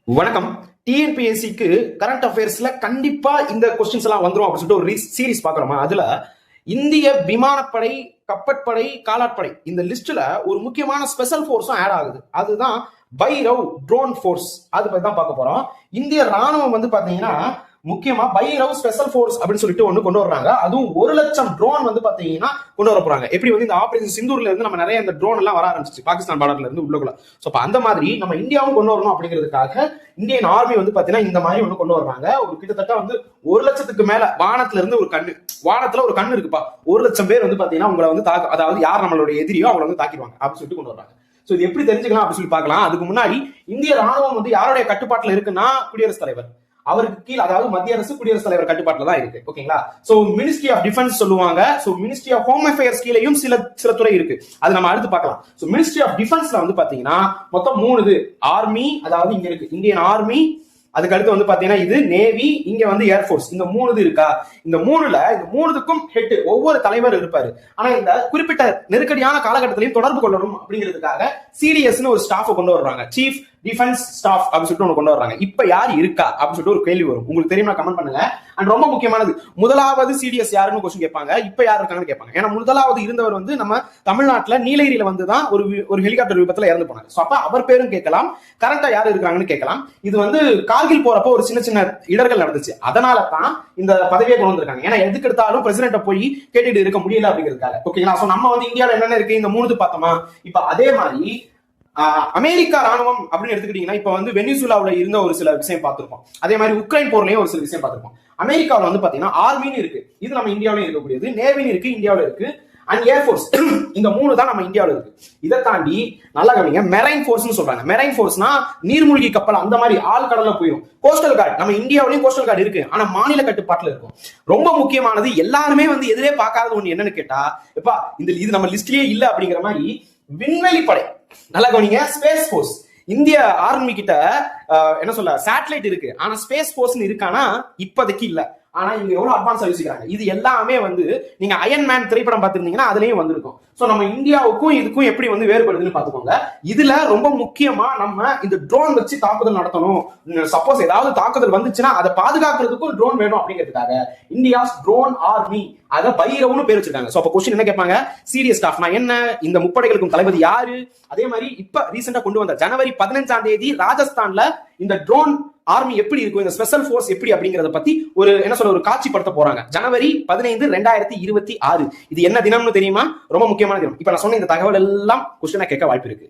வணக்கம். டிஎன்பிஎஸ்சிக்கு கரண்ட் அஃபேர்ஸ்ல கண்டிப்பா இந்த கொஸ்டின்ஸ் எல்லாம் வந்துரும் அப்படின்னு சொல்லிட்டு ஒரு சீரிஸ் பாக்குறோமா. அதுல இந்திய விமானப்படை, கப்பற்படை, காலாட்படை இந்த லிஸ்ட்ல ஒரு முக்கியமான ஸ்பெஷல் போர்ஸும் ஆட் ஆகுது. அதுதான் பைரவ் ட்ரோன் போர்ஸ். அது பத்தி தான் பார்க்க போறோம். இந்திய ராணுவம் வந்து பாத்தீங்கன்னா முக்கியமா பைரவ் ஸ்பெஷல் போர்ஸ் அப்படின்னு சொல்லிட்டு ஒண்ணு கொண்டு வர்றாங்க. அதுவும் 1,00,000 ட்ரோன் வந்து பாத்தீங்கன்னா கொண்டு வர போறாங்க. எப்படி வந்து இந்த ஆபரேஷன் சிந்தூர்ல இருந்து நம்ம நிறைய இந்த ட்ரோன் எல்லாம் வர ஆரம்பிச்சு பாகிஸ்தான் பார்டர்ல இருந்து உள்ளுக்குள்ள. சோ அந்த மாதிரி நம்ம இந்தியாவும் கொண்டு வரணும் அப்படிங்கிறதுக்காக இந்தியன் ஆர்மி வந்து பாத்தீங்கன்னா இந்த மாதிரி ஒண்ணு கொண்டு வர்றாங்க. ஒரு கிட்டத்தட்ட வந்து 1,00,000க்கு மேல வானத்துல இருந்து ஒரு கண்ணு, வானத்துல ஒரு கண்ணு இருக்குப்பா, 1,00,000 பேர் வந்து பாத்தீங்கன்னா உங்களை வந்து அதாவது யார் நம்மளுடைய எதிரியோ அவங்களை வந்து தாக்கிடுவாங்க அப்படின்னு சொல்லிட்டு கொண்டு வர்றாங்க. சோ இது எப்படி தெரிஞ்சுக்கலாம் அப்படின்னு சொல்லி பார்க்கலாம். அதுக்கு முன்னாடி இந்திய ராணுவம் வந்து யாருடைய கட்டுப்பாட்டுல இருக்குன்னா குடியரசுத் தலைவர் அவருக்கு கீழ், அதாவது மத்திய அரசு குடியரசுத் தலைவர் கட்டுப்பாட்டுல தான் இருக்கு. ஓகேங்களா? சோ மினிஸ்ட்ரி ஆஃப் டிஃபென்ஸ் சொல்லுவாங்க. So ministry of home affairs கீழேயும் சில துறை இருக்கு. அது நம்ம அடுத்து பார்க்கலாம். சோ மினிஸ்ட்ரி ஆஃப் டிஃபென்ஸ்ல வந்து பாத்தீங்கன்னா மொத்தம் 3 ஆர்மி, அதாவது இங்க இருக்கு இந்தியன் ஆர்மி, அதுக்கு அடுத்து வந்து பாத்தீங்கன்னா இது நேவி, இங்க வந்து ஏர்போர்ஸ். இந்த 3 இருக்கா? இந்த 3க்கும் ஹெட் ஒவ்வொரு தலைவர் இருப்பாரு. ஆனா இந்த குறிப்பிட்ட நெருக்கடியான காலகட்டத்திலையும் தொடர்பு கொள்ளணும் அப்படிங்கிறதுக்காக சிடிஎஸ்னு ஒரு ஸ்டாஃப் கொண்டு வர்றாங்க. சீஃப் டிஃபென்ஸ் ஸ்டாஃப் அப்படின்னு சொல்லிட்டு ஒன்று கொண்டு வர்றாங்க. இப்ப யார் இருக்கா அப்படின்னு சொல்லிட்டு ஒரு கேள்வி வரும். உங்களுக்கு தெரியுமா? கமெண்ட் பண்ணுங்க. அண்ட் ரொம்ப முக்கியமானது, முதலாவது சிடிஎஸ் யாருன்னு கொஸ்டின் கேட்பாங்க. இப்ப யார் இருக்காங்கன்னு கேட்பாங்க. ஏன்னா முதலாவது இருந்தவர் வந்து நம்ம தமிழ்நாட்டுல நீலகிரியில வந்து தான் ஒரு ஹெலிகாப்டர் விபத்துல இறந்து போனாங்க. சோ அப்ப அவர் பேரும் கேட்கலாம், கரெக்டா யாரு இருக்காங்கன்னு கேட்கலாம். இது வந்து கார்கில் போறப்போ ஒரு சின்ன சின்ன இடர்கள் நடந்துச்சு. அதனால தான் இந்த பதவியை கொண்டு வந்திருக்காங்க. ஏன்னா எதுக்கு எடுத்தாலும் பிரசிடென்ட்ட போய் கேட்டுட்டு இருக்க முடியல அப்படிங்கிறதுக்காக. ஓகேங்களா? சோ நம்ம வந்து இந்தியாவில் என்னென்ன இருக்கு, இந்த 3 பார்த்தோமா. இப்ப அதே மாதிரி அமெரிக்கா ராணுவம் அப்படின்னு எடுத்துக்கிட்டீங்கன்னா இப்ப வந்து வெனிசுலாவுல இருந்த ஒரு சில விஷயம் பார்த்திருப்போம். அதே மாதிரி உக்ரைன் போர்லயும் ஒரு சில விஷயம் பார்த்திருப்போம். அமெரிக்காவில் வந்து பாத்தீங்கன்னா ஆர்மின்னு இருக்கு, இது நம்ம இந்தியாவிலும் இருக்கக்கூடியது. நேவின்னு இருக்கு, இந்தியாவில இருக்கு. அண்ட் ஏர்போர்ஸ், இந்த 3 தான் நம்ம இந்தியாவில் இருக்கு. இதை தாண்டி நல்லா கவனிங்க, மெரைன் போர்ஸ்னு சொல்றாங்க. மெரைன் போர்ஸ்னா நீர்மூழ்கி கப்பல், அந்த மாதிரி ஆள் கடல்ல போயிடும். கோஸ்டல் கார்டு, நம்ம இந்தியாவிலையும் கோஸ்டல் கார்டு இருக்கு, ஆனா மாநில கட்டுப்பாட்டுல இருக்கும். ரொம்ப முக்கியமானது, எல்லாருமே வந்து எதிரே பார்க்காத ஒண்ணு என்னன்னு கேட்டா, எப்பா இது நம்ம லிஸ்ட்லயே இல்ல அப்படிங்கிற மாதிரி விண்வெளி படை. நல்லா கவனிங்க, ஸ்பேஸ் போர்ஸ். இந்திய ஆர்மி கிட்ட என்ன சொல்ல சேட்டலைட் இருக்கு, ஆனா ஸ்பேஸ் போர்ஸ் இருக்கானா இப்போதைக்கு இல்ல. ஆனா இங்க எவ்வளவு அட்வான்ஸா யோசிக்கிறாங்க. இது எல்லாமே வந்து நீங்க அயன் மேன் திரைப்படம் பார்த்திருந்தீங்கன்னா அதுலயும் வந்திருக்கும். சோ நம்ம இந்தியாவுக்கும் இதுக்கும் எப்படி வந்து வேறுபடுதுன்னு பாத்துக்கோங்க. இதுல ரொம்ப முக்கியமா நம்ம இந்த ட்ரோன் வச்சு தாக்குதல் நடத்தணும். சப்போஸ் ஏதாவது தாக்குதல் வந்துச்சுன்னா அதை பாதுகாக்கிறதுக்கும் ட்ரோன் வேணும் அப்படிங்கிறதுக்காக இந்தியாஸ் ட்ரோன் ஆர்மி, அத பைரவ்னு பேர் வச்சிருக்காங்க. சோ அப்ப கொஸ்டின் என்ன கேட்பாங்க, சீரியஸ் ஸ்டாஃப்னா என்ன, இந்த முப்படைகளுக்கும் தளபதி யாரு. அதே மாதிரி இப்ப ரீசெண்டா கொண்டு வந்த ஜனவரி 15ஆம் தேதி ராஜஸ்தான்ல இந்த ட்ரோன் ஆர்மி எப்படி இருக்கும், இந்த ஸ்பெஷல் போர்ஸ் எப்படி அப்படிங்கறத பத்தி ஒரு என்ன சொல்ற ஒரு காட்சிப்படுத்த போறாங்க. ஜனவரி 15, 2026. இது என்ன தினம்னு தெரியுமா? ரொம்ப முக்கியமான தினம். இப்ப நான் சொன்ன இந்த தகவல் எல்லாம் கொஸ்டினா கேட்க வாய்ப்பு இருக்கு.